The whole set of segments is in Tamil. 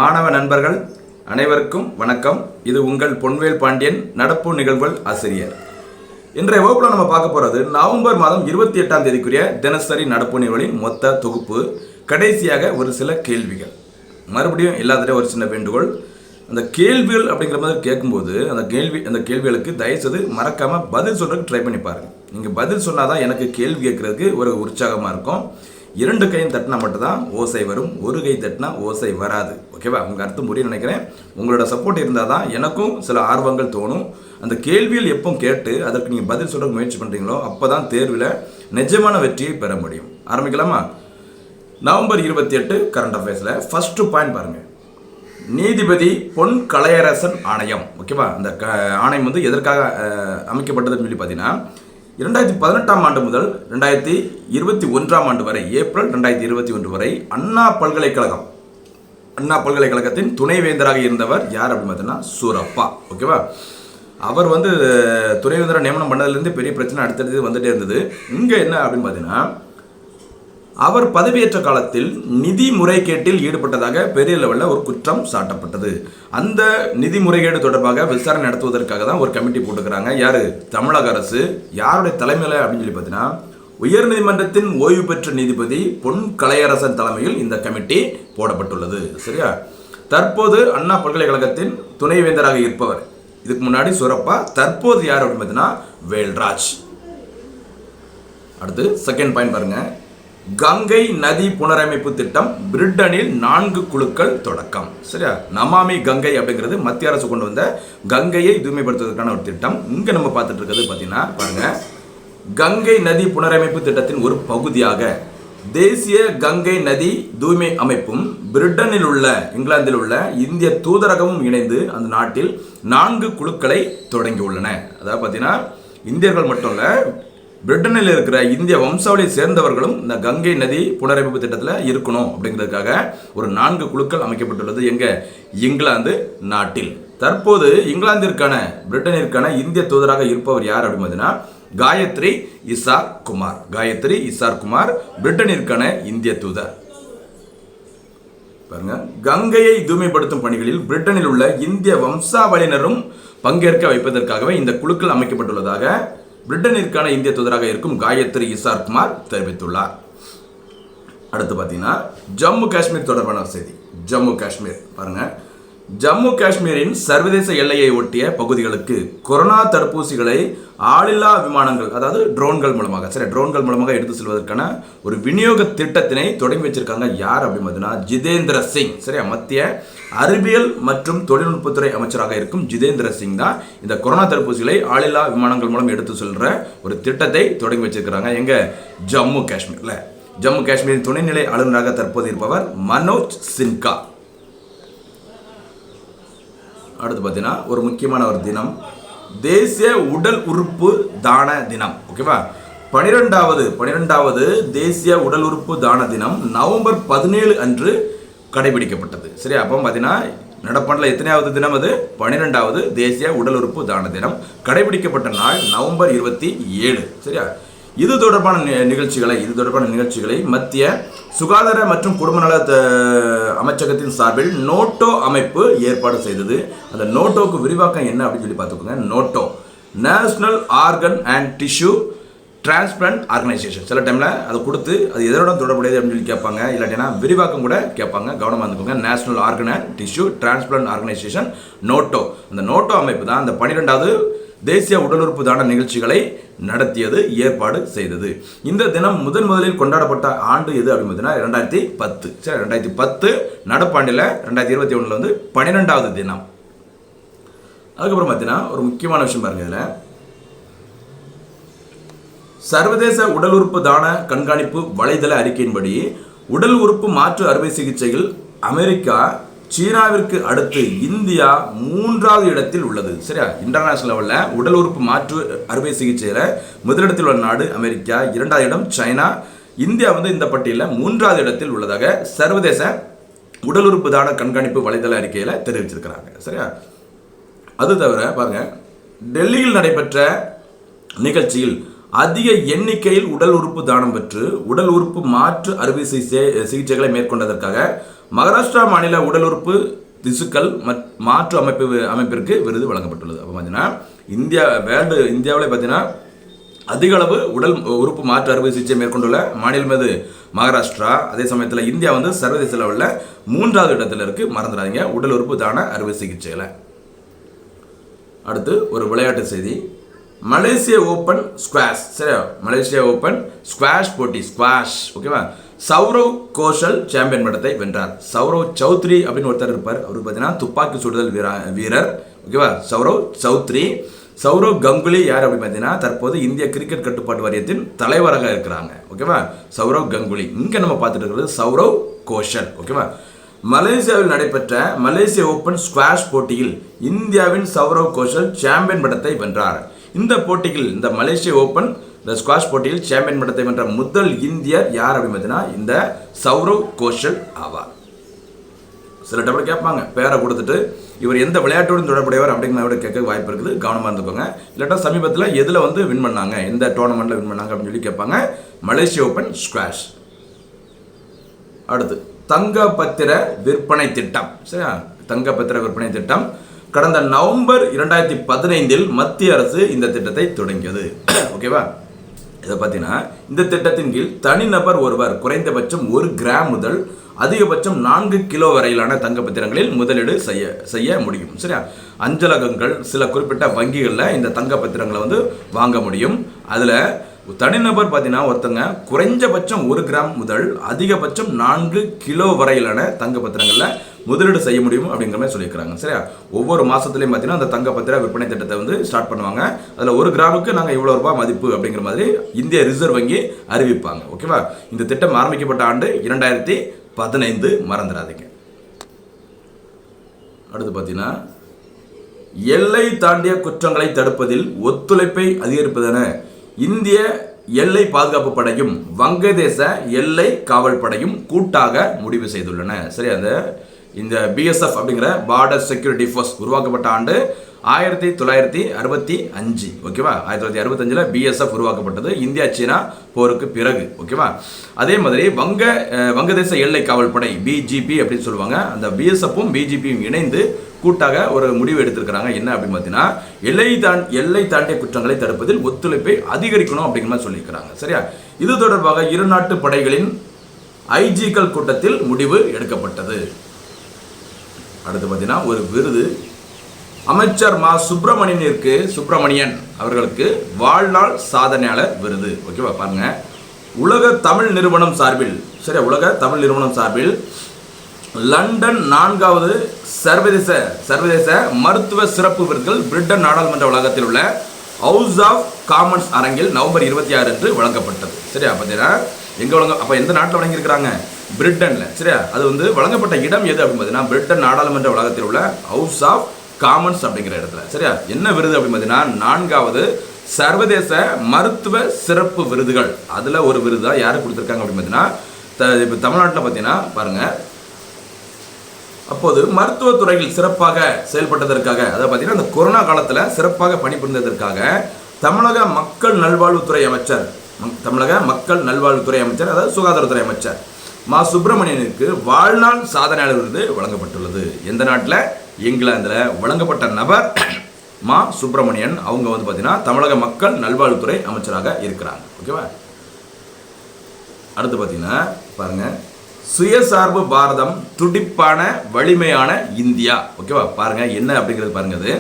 மாணவ நண்பர்கள் அனைவருக்கும் வணக்கம். இது உங்கள் பொன்வேல் பாண்டியன் நடப்பு நிகழ்வுகள் ஆசிரியர். இன்றைய வகுப்பில் நம்ம பார்க்க போகிறது நவம்பர் மாதம் 28ஆம் தேதிக்குரிய தினசரி நடப்பு நிகழ்வுகளின் மொத்த தொகுப்பு. கடைசியாக ஒரு சில கேள்விகள். மறுபடியும் எல்லாத்திலையும் ஒரு சின்ன வேண்டுகோள், அந்த கேள்விகள் அப்படிங்கிற மாதிரி கேட்கும்போது அந்த கேள்விகளுக்கு தயவுசெய்து மறக்காமல் பதில் சொல்கிறதுக்கு ட்ரை பண்ணி பாருங்கள். நீங்கள் பதில் சொன்னால் தான் எனக்கு கேள்வி கேட்குறதுக்கு ஒரு உற்சாகமாக இருக்கும். 2 கையும் தட்டினா மட்டும்தான் ஓசை வரும், ஒரு கை தட்டினா ஓசை வராது. ஓகேவா? உங்கள் அர்த்தம் புரிய நினைக்கிறேன். உங்களோட சப்போர்ட் இருந்தால் தான் எனக்கும் சில ஆர்வங்கள் தோணும். அந்த கேள்வியில் எப்போ கேட்டு அதற்கு நீங்கள் பதில் சொல்ல முயற்சி பண்ணுறீங்களோ அப்போ தான் தேர்வில் நிஜமான வெற்றியை பெற முடியும். ஆரம்பிக்கலாமா? நவம்பர் 28 கரண்ட் அஃபேர்ஸில் ஃபர்ஸ்ட் பாயிண்ட் பாருங்கள். நீதிபதி பொன் கலையரசன் ஆணையம். ஓகேவா? அந்த ஆணையம் எதற்காக அமைக்கப்பட்டதுன்னு சொல்லி பார்த்தீங்கன்னா 2018ஆம் ஆண்டு முதல் 2021ஆம் ஆண்டு வரை, ஏப்ரல் 2021 வரை அண்ணா பல்கலைக்கழகத்தின் துணைவேந்தராக இருந்தவர் யார் அப்படின்னு பார்த்தீங்கன்னா சூரப்பா. ஓகேவா? அவர் துணைவேந்தராக நியமனம் பண்ணதுலேருந்து பெரிய பிரச்சனை அடுத்தடுத்து வந்துட்டே இருந்தது. இங்கே என்ன அப்படின்னு பார்த்தீங்கன்னா, அவர் பதவியேற்ற காலத்தில் நிதி முறைகேட்டில் ஈடுபட்டதாக பெரிய லெவலில் ஒரு குற்றம் சாட்டப்பட்டது. அந்த நிதி முறைகேடு தொடர்பாக விசாரணை நடத்துவதற்காக தான் ஒரு கமிட்டி போட்டுக்கிறாங்க. யாரு? தமிழக அரசு. யாருடைய தலைமையில் அப்படின்னு சொல்லி பார்த்தீங்கன்னா, உயர்நீதிமன்றத்தின் ஓய்வு பெற்ற நீதிபதி பொன் கலையரசன் தலைமையில் இந்த கமிட்டி போடப்பட்டுள்ளது. சரியா? தற்போது அண்ணா பல்கலைக்கழகத்தின் துணைவேந்தராக இருப்பவர், இதுக்கு முன்னாடி சூரப்பா, தற்போது யார் அப்படின்னு பார்த்தீங்கன்னா வேல்ராஜ். அடுத்து செகண்ட் பாயிண்ட் பாருங்க. கங்கை நதி புனரமைப்பு திட்டம் பிரிட்டனில் 4 குழுக்கள் தொடக்கம். சரியா? நமாமி கங்கை அப்படிங்கிறது மத்திய அரசு கொண்டு வந்த கங்கையை தூய்மைப்படுத்துவதற்கான ஒரு திட்டம். இங்க நம்ம பார்த்துட்டு இருக்கிறது பார்த்தீங்கன்னா பாருங்க, கங்கை நதி புனரமைப்பு திட்டத்தின் ஒரு பகுதியாக தேசிய கங்கை நதி தூய்மை அமைப்பும் பிரிட்டனில் உள்ள, இங்கிலாந்தில் உள்ள இந்திய தூதரகமும் இணைந்து அந்த நாட்டில் 4 குழுக்களை தொடங்கியுள்ளன. அதாவது பார்த்தீங்கன்னா இந்தியர்கள் மட்டும் இல்லை, பிரிட்டனில் இருக்கிற இந்திய வம்சாவளியை சேர்ந்தவர்களும் இந்த கங்கை நதி புனரமைப்பு திட்டத்தில் இருக்கணும் அப்படிங்கிறதுக்காக ஒரு 4 குழுக்கள் அமைக்கப்பட்டுள்ளது. எங்க? இங்கிலாந்து நாட்டில். தற்போது பிரிட்டனிற்கான இந்திய தூதராக இருப்பவர் யார் அப்படின்னு பார்த்தீங்கன்னா காயத்ரி இசார் குமார் பிரிட்டனிற்கான இந்திய தூதர். பாருங்க, கங்கையை தூய்மைப்படுத்தும் பணிகளில் பிரிட்டனில் உள்ள இந்திய வம்சாவளியினரும் பங்கேற்க வைப்பதற்காகவே இந்த குழுக்கள் அமைக்கப்பட்டுள்ளதாக பிரிட்டனிற்கான இந்திய தூதராக இருக்கும் காயத்ரி இசார் குமார் தெரிவித்துள்ளார். அடுத்து பார்த்தீங்கன்னா ஜம்மு காஷ்மீர் தொடர்பான செய்தி. ஜம்மு காஷ்மீரின் சர்வதேச எல்லையை ஒட்டிய பகுதிகளுக்கு கொரோனா தடுப்பூசிகளை ஆளில்லா விமானங்கள், அதாவது ட்ரோன்கள் மூலமாக எடுத்து செல்வதற்கான ஒரு விநியோக திட்டத்தினை தொடங்கி வச்சிருக்காங்க. யார் அப்படின்னு பார்த்தீங்கன்னா ஜிதேந்திர சிங். சரியா? மத்திய அறிவியல் மற்றும் தொழில்நுட்பத்துறை அமைச்சராக இருக்கும் ஜிதேந்திர சிங் தான் இந்த கொரோனா தடுப்பூசிகளை ஆளில்லா விமானங்கள் மூலம் எடுத்து செல்ற ஒரு திட்டத்தை தொடங்கி வச்சிருக்கிறாங்க. எங்க? ஜம்மு காஷ்மீரின் துணைநிலை ஆளுநராக தற்போது இருப்பவர் மனோஜ் சின்ஹா. அடுத்து பார்த்தீங்கன்னா ஒரு முக்கியமான ஒரு தினம், தேசிய உடல் உறுப்பு தான தினம். ஓகேவா? 12வது தேசிய உடல் உறுப்பு தான தினம் நவம்பர் 17 அன்று கடைபிடிக்கப்பட்டது. சரி, அப்போ பார்த்தீங்கன்னா நடப்பாண்டில் எத்தனையாவது தினம்? அது 12வது தேசிய உடல் உறுப்பு தான தினம். கடைபிடிக்கப்பட்ட நாள் நவம்பர் 27. சரியா? இது தொடர்பான நிகழ்ச்சிகளை மத்திய சுகாதார மற்றும் குடும்ப நல அமைச்சகத்தின் சார்பில் நோட்டோ அமைப்பு ஏற்பாடு செய்தது. அந்த நோட்டோக்கு விரிவாக்கம் என்ன அப்படின்னு சொல்லி பார்த்துக்கோங்க. NOTTO, national organ and tissue transplant organisation. சில டைமில் அதை கொடுத்து அது எதோட தொடர்புடையது அப்படின்னு சொல்லி கேட்பாங்க, இல்லாட்டினா விரிவாக்கம் கூட கேட்பாங்க. கவனமாக இருந்துக்கோங்க. National organ and tissue transplant organisation, NOTTO. அந்த நோட்டோ அமைப்பு தான் அந்த 12வது தேசிய உடல் உறுப்பு தான நிகழ்ச்சிகளை நடத்தியது, ஏற்பாடு செய்தது. இந்த தினம் முதலில் கொண்டாடப்பட்ட ஆண்டு எது அப்படின்னு பார்த்தீங்கன்னா 2010. சரி, 2010 நடப்பாண்டில் 2021 12வது தினம். அதுக்கப்புறம் பார்த்தீங்கன்னா ஒரு முக்கியமான விஷயம் பாருங்க. இதில் சர்வதேச உடல் உறுப்பு தான கண்காணிப்பு வலைதள அறிக்கையின்படி உடல் உறுப்பு மாற்று அறுவை சிகிச்சையில் அமெரிக்கா சீனாவிற்கு அடுத்து இந்தியா 3வது இடத்தில் உள்ளது. சரியா? இன்டர்நேஷனல் லெவலில் உடல் உறுப்பு மாற்று அறுவை சிகிச்சையில் முதலிடத்தில் உள்ள நாடு அமெரிக்கா, 2வது இடம் சைனா, இந்தியா இந்த பட்டியலில் 3வது இடத்தில் உள்ளதாக சர்வதேச உடல் உறுப்பு தான கண்காணிப்பு வலைதள அறிக்கையில் தெரிவிச்சிருக்கிறாங்க. சரியா? அது தவிர பாருங்க, டெல்லியில் நடைபெற்ற நிகழ்ச்சியில் அதிக எண்ணிக்கையில் உடல் உறுப்பு தானம் பெற்று உடல் உறுப்பு மாற்று அறுவை சிகிச்சைகளை மேற்கொண்டதற்காக மகாராஷ்டிரா மாநில உடல் உறுப்பு திசுக்கள் மாற்று அமைப்பிற்கு விருது வழங்கப்பட்டுள்ளது. அப்போ பார்த்தீங்கன்னா இந்தியாவில் பார்த்தீங்கன்னா அதிக அளவு உடல் உறுப்பு மாற்று அறுவை சிகிச்சை மேற்கொண்டுள்ள மாநிலம் எது? மகாராஷ்டிரா. அதே சமயத்தில் இந்தியா சர்வதேச லெவலில் 3வது இடத்துல இருக்கு. மறந்துடாதீங்க உடல் உறுப்பு தான அறுவை சிகிச்சையில். அடுத்து ஒரு விளையாட்டு செய்தி. மலேசிய ஓப்பன் ஸ்குவாஷ், சரியா? மலேசியா ஓப்பன் ஸ்குவாஷ் போட்டி, ஸ்குவாஷ், ஓகேவா? சௌரவ் கோஷல் சாம்பியன் பட்டத்தை வென்றார். சௌரவ் சௌத்ரி அப்படின்னு ஒருத்தர் இருப்பார். அவருக்கு பார்த்தீங்கன்னா துப்பாக்கி சுடுதல் வீரர், ஓகேவா? சௌரவ் சௌத்ரி. சௌரவ் கங்குலி யார் அப்படின்னு பார்த்தீங்கன்னா தற்போது இந்திய கிரிக்கெட் கட்டுப்பாட்டு வாரியத்தின் தலைவராக இருக்கிறாங்க, ஓகேவா? சௌரவ் கங்குலி. இங்கே நம்ம பார்த்துட்டு இருக்கிறது சௌரவ் கோஷல், ஓகேவா? மலேசியாவில் நடைபெற்ற மலேசிய ஓப்பன் ஸ்குவாஷ் போட்டியில் இந்தியாவின் சௌரவ் கோஷல் சாம்பியன் பட்டத்தை வென்றார். இந்த போட்டியில், இந்த மலேசிய ஓப்பன் இந்த ஸ்குவாஷ் போட்டியில் சாம்பியன் பட்டத்தை வென்ற முதல் இந்தியர் யார் அப்படின்னு பார்த்தீங்கன்னா இந்த சௌரவ் கோஷல் ஆவார். சில டபுள் கேட்பாங்க, பேரை கொடுத்துட்டு இவர் எந்த விளையாட்டோடு தொடர்புடையவர் அப்படிங்கிற கேட்க வாய்ப்பு இருக்குது. கவனமாக இருந்துக்கோங்க. இல்லாட்டா சமீபத்தில் எதில் வின் பண்ணாங்க, எந்த டோர்னமெண்ட்டில் வின் பண்ணாங்க அப்படின்னு சொல்லி கேட்பாங்க. மலேசிய ஓப்பன் ஸ்குவாஷ். அடுத்து தங்கப்பத்திர விற்பனை திட்டம், சரியா? தங்கப்பத்திர விற்பனை திட்டம் கடந்த நவம்பர் 2015 மத்திய அரசு இந்த திட்டத்தை தொடங்கியது, ஓகேவா? இதை பார்த்தீங்கன்னா இந்த திட்டத்தின் கீழ் தனிநபர் ஒருவர் குறைந்தபட்சம் 1 கிராம் முதல் அதிகபட்சம் 4 கிலோ வரையிலான தங்கப்பத்திரங்களில் முதலீடு செய்ய முடியும், சரியா? அஞ்சலகங்கள், சில குறிப்பிட்ட வங்கிகளில் இந்த தங்கப்பத்திரங்களை வாங்க முடியும். அதில் தனிநபர் பார்த்தீங்கன்னா ஒருத்தங்க குறைஞ்சபட்சம் 1 கிராம் முதல் அதிகபட்சம் 4 கிலோ வரையிலான தங்கப்பத்திரங்களில் முதலீடு செய்ய முடியும் அப்படிங்கிற மாதிரி சொல்லியிருக்கிறாங்க, சரியா? ஒவ்வொரு மாதத்துலையும் பார்த்தீங்கன்னா அந்த தங்கப்பத்திர விற்பனை திட்டத்தை ஸ்டார்ட் பண்ணுவாங்க. அதில் 1 கிராமுக்கு நாங்கள் இவ்வளோ ரூபாய் மதிப்பு அப்படிங்கிற மாதிரி இந்திய ரிசர்வ் வங்கி அறிவிப்பாங்க, ஓகேவா? இந்த திட்டம் ஆரம்பிக்கப்பட்ட ஆண்டு 2015, மறந்துடாதீங்க. அடுத்து பார்த்தீங்கன்னா எல்லை தாண்டிய குற்றங்களை தடுப்பதில் ஒத்துழைப்பை அதிகரிப்பதென இந்திய எல்லை பாதுகாப்பு படையும் வங்கதேச எல்லை காவல் படையும் கூட்டாக முடிவு செய்துள்ளன, சரி? இந்த பிஎஸ்எஃப் அப்படிங்கிற பார்டர் செக்யூரிட்டி ஃபோர்ஸ் உருவாக்கப்பட்ட ஆண்டு 1965, ஓகேவா? 1965 பிஎஸ்எஃப் உருவாக்கப்பட்டது, இந்தியா சீனா போருக்கு பிறகு, ஓகேவா? அதே மாதிரி வங்கதேச எல்லை காவல் படை பிஜிபி அப்படின்னு சொல்லுவாங்க. அந்த பிஎஸ்எஃப்பும் பிஜிபியும் இணைந்து கூட்டாக ஒரு முடிவு எடுத்திருக்கிறாங்க. என்ன அப்படின்னு பார்த்தீங்கன்னா எல்லை தாண்டிய குற்றங்களை தடுப்பதில் ஒத்துழைப்பை அதிகரிக்கணும் அப்படிங்கிற மாதிரி சொல்லியிருக்கிறாங்க, சரியா? இது தொடர்பாக இரு நாட்டு படைகளின் ஐஜிக்கள் கூட்டத்தில் முடிவு எடுக்கப்பட்டது. அடுத்து பார்த்தீங்கன்னா ஒரு விருது அமைச்சர் மா சுப்பிரமணியன் அவர்களுக்கு வாழ்நாள் சாதனையாளர் விருது, ஓகேவா? பாருங்க, உலக தமிழ் நிறுவனம் சார்பில், சரியா? உலக தமிழ் நிறுவனம் சார்பில் லண்டன் 4வது சர்வதேச மருத்துவ சிறப்பு விருதுகள் பிரிட்டன் நாடாளுமன்ற வளாகத்தில் உள்ள ஹவுஸ் ஆஃப் காமன்ஸ் அரங்கில் நவம்பர் 26 அன்று வழங்கப்பட்டது, சரியா? பார்த்தீங்கன்னா அப்போ எந்த நாட்டில் வழங்கியிருக்கிறாங்க? பிரிட்டனில், சரியா? அது வழங்கப்பட்ட இடம் எது அப்படின்னு பார்த்தீங்கன்னா பிரிட்டன் நாடாளுமன்ற வளாகத்தில் உள்ள ஹவுஸ் ஆஃப் காமன்ஸ் அப்படிங்கிற இடத்துல, சரியா? என்ன விருது அப்படின்னு பார்த்தீங்கன்னா 4வது சர்வதேச மருத்துவ சிறப்பு விருதுகள். அதில் ஒரு விருது தான் யாருக்கு கொடுத்துருக்காங்க அப்படின்னு பார்த்தீங்கன்னா இப்போ தமிழ்நாட்டில் பார்த்தீங்கன்னா பாருங்க, அப்போது மருத்துவத்துறையில் சிறப்பாக செயல்பட்டதற்காக, அதாவது பார்த்தீங்கன்னா அந்த கொரோனா காலத்தில் சிறப்பாக பணிபுரிந்ததற்காக தமிழக மக்கள் நல்வாழ்வுத்துறை அமைச்சர், அதாவது சுகாதாரத்துறை அமைச்சர் மா சுப்பிரமணியனுக்கு வாழ்நாள் சாதனையாளர் விருது வழங்கப்பட்டுள்ளது. எந்த நாட்டில்? இங்கிலாந்தில் வழங்கப்பட்ட நபர் மா சுப்பிரமணியன். அவங்க பார்த்தீங்கன்னா தமிழக மக்கள் நல்வாழ்வுத்துறை அமைச்சராக இருக்கிறாங்க, ஓகேவா? அடுத்து பார்த்தீங்கன்னா பாருங்க, சுயசார்பு பாரதம் துடிப்பான வலிமையான இந்தியா, ஓகேவா? பாருங்க என்ன அப்படிங்கிறது பாருங்க. அது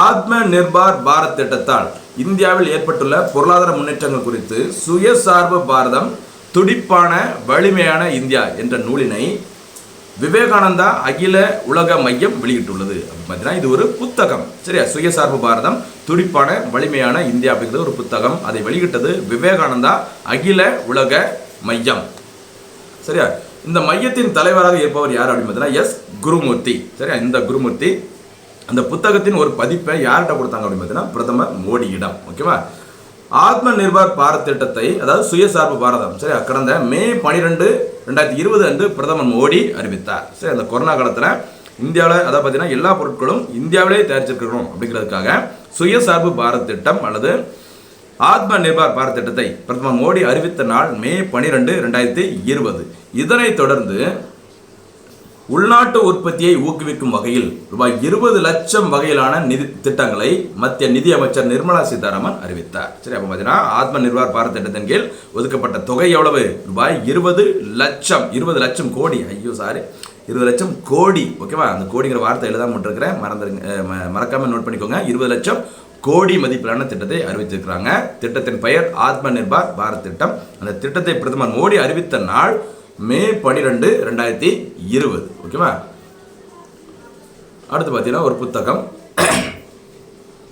ஆத்ம நிர்பார் பாரத் திட்டத்தால் இந்தியாவில் ஏற்பட்டுள்ள பொருளாதார முன்னேற்றங்கள் குறித்து சுயசார்பு பாரதம் துடிப்பான வலிமையான இந்தியா என்ற நூலினை விவேகானந்தா அகில உலக மையம் வெளியிட்டுள்ளது. பார்த்தீங்கன்னா இது ஒரு புத்தகம், சரியா? சுயசார்பு பாரதம் துடிப்பான வலிமையான இந்தியா அப்படிங்கிறது ஒரு புத்தகம். அதை வெளியிட்டது விவேகானந்தா அகில உலக மையம், சரியா? இந்த மையத்தின் தலைவராக இருப்பவர் யார் அப்படின்னு பார்த்தீங்கன்னா எஸ் குருமூர்த்தி, சரியா? இந்த குருமூர்த்தி அந்த புத்தகத்தின் ஒரு பதிப்பை யார்கிட்ட கொடுத்தாங்க அப்படின்னு பார்த்தீங்கன்னா பிரதமர் மோடியிடம், ஓகேவா? ஆத்ம நிர்பார் பாரத் திட்டத்தை, அதாவது சுயசார்பு பாரதம், சரியா, கடந்த மே 12, 2020 அன்று பிரதமர் மோடி அறிவித்தார். சரி, அந்த கொரோனா காலத்தில் இந்தியாவில் அதாவது பார்த்தீங்கன்னா எல்லா பொருட்களும் இந்தியாவிலே தயாரிச்சிருக்கணும் அப்படிங்கிறதுக்காக சுயசார்பு பாரத் திட்டம் அல்லது ஆத்ம நிர்பார் பாரத் திட்டத்தை பிரதமர் மோடி அறிவித்த நாள் மே 12, 2020. இதனைத் தொடர்ந்து உள்நாட்டு உற்பத்தியை ஊக்குவிக்கும் வகையில் ரூபாய் 20 லட்சம் வகையிலான நிதி திட்டங்களை மத்திய நிதி அமைச்சர் நிர்மலா சீதாராமன் அறிவித்தார். சரி, அப்போ பார்த்தீங்கன்னா ஆத்ம நிர்பார் பாரத் திட்டத்தின் கீழ் ஒதுக்கப்பட்ட தொகை எவ்வளவு? ரூபாய் 20 லட்சம். 20 லட்சம் கோடி. 20 லட்சம் கோடி. ஓகேவா? அந்த கோடிங்கிற வார்த்தை எழுதாம இருக்கிறேன், மறக்காம நோட் பண்ணிக்கோங்க. 20 லட்சம் கோடி மதிப்பிலான திட்டத்தை அறிவித்திருக்கிறாங்க. திட்டத்தின் பெயர் ஆத்ம நிர்பார் பாரத் திட்டம். அந்த திட்டத்தை பிரதமர் மோடி அறிவித்த நாள் மே 12, 2020. ஓகேவா? அடுத்து பார்த்தீங்கன்னா ஒரு புத்தகம்,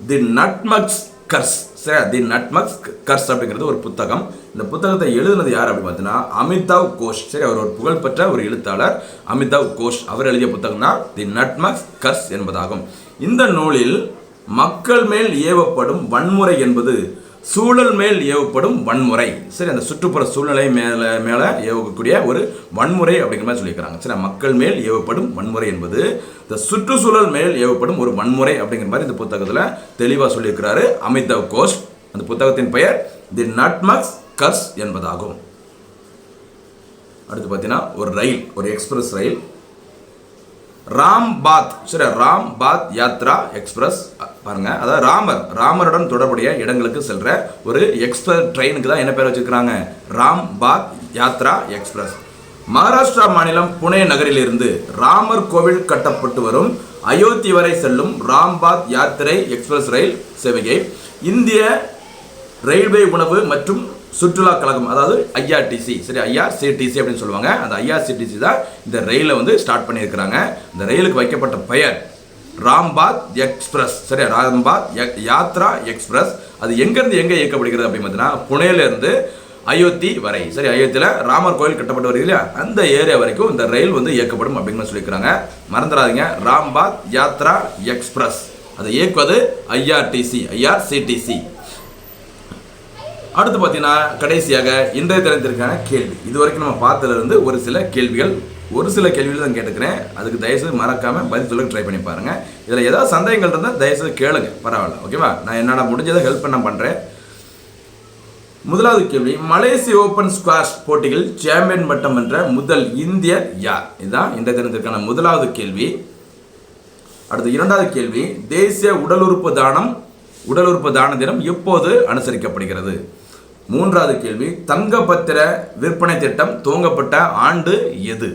தி நட்மக்ஸ் கர்ஸ். சரி, தி நட்மக்ஸ் கர்ஸ் அப்படிங்கிறது ஒரு புத்தகம். இந்த புத்தகத்தை எழுதுனது யார் அப்படின்னு பார்த்தீங்கன்னா அமிதாவ் கோஷ். சரி, அவர் ஒரு புகழ்பெற்ற ஒரு எழுத்தாளர் அமிதாவ் கோஷ். அவர் எழுதிய புத்தகம் தான் தி நட்மக்ஸ் கர்ஸ் என்பதாகும். இந்த நூலில் மக்கள் மேல் ஏவப்படும் வன்முறை என்பது சூழல் மேல் ஏவப்படும் வன்முறை. சரி, அந்த சுற்றுப்புற சூழ்நிலை மேலே ஏவக்கூடிய ஒரு வன்முறை அப்படிங்கிற மாதிரி சொல்லியிருக்கிறாங்க. சரி, மக்கள் மேல் ஏவப்படும் வன்முறை என்பது இந்த சுற்றுச்சூழல் மேல் ஏவப்படும் ஒரு வன்முறை அப்படிங்கிற மாதிரி இந்த புத்தகத்தில் தெளிவாக சொல்லியிருக்கிறாரு அமிதாவ் கோஷ். அந்த புத்தகத்தின் பெயர் தி நட்மக்ஸ் கர்ஸ் என்பதாகும். அடுத்து பார்த்தீங்கன்னா ஒரு ரயில், ஒரு எக்ஸ்பிரஸ் ரயில், ராம்பாத். சரி, ராம்பாத் யாத்ரா எக்ஸ்பிரஸ். பாருங்க, அதாவது ராமருடன் தொடர்புடைய இடங்களுக்கு செல்ற ஒரு எக்ஸ்பிரஸ் ட்ரெயினுக்கு தான் என்ன பேர் வச்சிருக்கிறாங்க? ராம்பாத் யாத்ரா எக்ஸ்பிரஸ். மகாராஷ்டிரா மாநிலம் புனே நகரிலிருந்து ராமர் கோவில் கட்டப்பட்டு வரும் அயோத்தி வரை செல்லும் ராம்பாத் யாத்திரை எக்ஸ்பிரஸ் ரயில் சேவையை இந்திய ரயில்வே உணவு மற்றும் சுற்றுலா கழகம், அதாவது ஐஆர்டிசி, சரி ஐஆர்சிடிசி அப்படின்னு சொல்லுவாங்க. அந்த ஐஆர்சிடிசி தான் இந்த ரயிலை வந்து ஸ்டார்ட் பண்ணியிருக்கிறாங்க. இந்த ரயிலுக்கு வைக்கப்பட்ட பெயர் ராம்பாத் எக்ஸ்பிரஸ். சரி, ராம்பாத் யாத்ரா எக்ஸ்பிரஸ். அது எங்கேருந்து எங்கே இயக்கப்படுகிறது அப்படின்னு பார்த்தீங்கன்னா புனேலேருந்து அயோத்தி வரை. சரி, அயோத்தியில் ராமர் கோயில் கட்டப்பட்டு வருது இல்லையா, அந்த ஏரியா வரைக்கும் இந்த ரயில் வந்து இயக்கப்படும் அப்படின்னு சொல்லியிருக்கிறாங்க. மறந்துடாதீங்க, ராம்பாத் யாத்ரா எக்ஸ்பிரஸ். அதை இயக்குவது ஐஆர்சிடிசி. அடுத்து பார்த்தீங்கன்னா கடைசியாக இன்றைய தினத்திற்கான கேள்வி. இதுவரைக்கும் நம்ம பார்த்ததுலேருந்து ஒரு சில கேள்விகள் தான் கேட்டுக்கிறேன். அதுக்கு தயவுசெய்து மறக்காமல் பதில் சொல்ல ட்ரை பண்ணி பாருங்கள். இதில் ஏதாவது சந்தேகங்கள் இருந்தால் தயவுசெய்து கேளுங்க, பரவாயில்ல. ஓகேவா? நான் என்னோட முடிஞ்சதை ஹெல்ப் பண்ண பண்ணுறேன். முதலாவது கேள்வி, மலேசிய ஓப்பன் ஸ்குவாஷ் போட்டியில் சாம்பியன் பட்டம் வென்ற முதல் இந்தியர் யார்? இதுதான் இன்றைய தினத்திற்கான முதலாவது கேள்வி. அடுத்து இரண்டாவது கேள்வி, தேசிய உடல் உறுப்பு தான தினம் எப்போது அனுசரிக்கப்படுகிறது? மூன்றாவது கேள்வி, தங்கப்பத்திர விற்பனை திட்டம் துவங்கப்பட்ட ஆண்டு எது?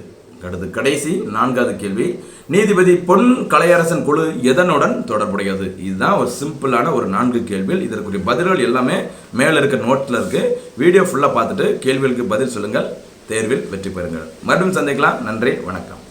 அடுத்து கடைசி நான்காவது கேள்வி, நீதிபதி பொன் கலையரசன் குழு எதனுடன் தொடர்புடையது? இதுதான் ஒரு சிம்பிளான ஒரு 4 கேள்விகள். இதற்குரிய பதில்கள் எல்லாமே மேலே இருக்க நோட்டில் இருக்கு. வீடியோ ஃபுல்லாக பார்த்துட்டு கேள்விகளுக்கு பதில் சொல்லுங்கள். தேர்வில் வெற்றி பெறுங்கள். மறுபடியும் சந்திக்கலாம். நன்றி, வணக்கம்.